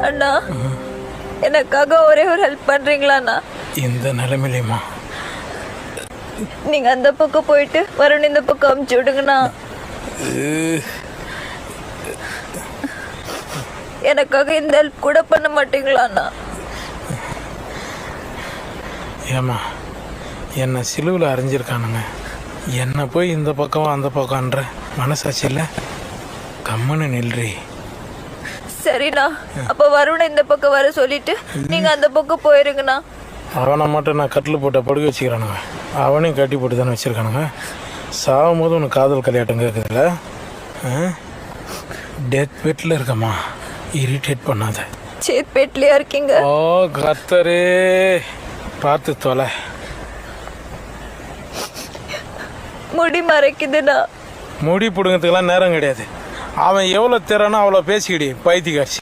அண்ணா எனக்காக ஒரே ஒரு ஹெல்ப் பண்றீங்களா அண்ணா? இந்த நிலைமையிலுமா? நீங்க அந்த பக்கம் போயிட்டு வருண் இந்த பக்கம் அமுச்சு விடுங்கண்ணா. எனக்காக இந்த ஹெல்ப் கூட பண்ண மாட்டீங்களா அண்ணா? ஏமா என்னை சிலுவில் அரைஞ்சிருக்கானுங்க, என்னை போய் இந்த பக்கம் அந்த பக்கம்ன்ற மனசாட்சி இல்லை. கம்முன்னு நில்றி. சரிண்ணா, அப்ப வருணை இந்த பக்கம் வர சொல்லிட்டு நீங்க அந்த பக்கம் போயிருங்கண்ணா. அவனை மட்டும் நான் கட்டில் போட்ட படுக்க வச்சுக்கிறானுங்க, அவனையும் கட்டி போட்டு தானே வச்சுருக்கானுங்க. சாகும் போது உனக்கு காதல் கல்யாட்டம் கேட்குதுல்ல? டெத் பெட்டில் இருக்கம்மா, இரிட்டேட் பண்ணாத. சேத் பேட்லயா இருக்கீங்க? ஓ கத்தரே, பார்த்து தொலை. முடி மறைக்குதுண்ணா. முடி பிடுங்கிறதுக்கெல்லாம் நேரம் கிடையாது. அவன் எவ்வளோ திறனோ அவ்வளோ பேசிக்கிடி பைத்தியக்காட்சி.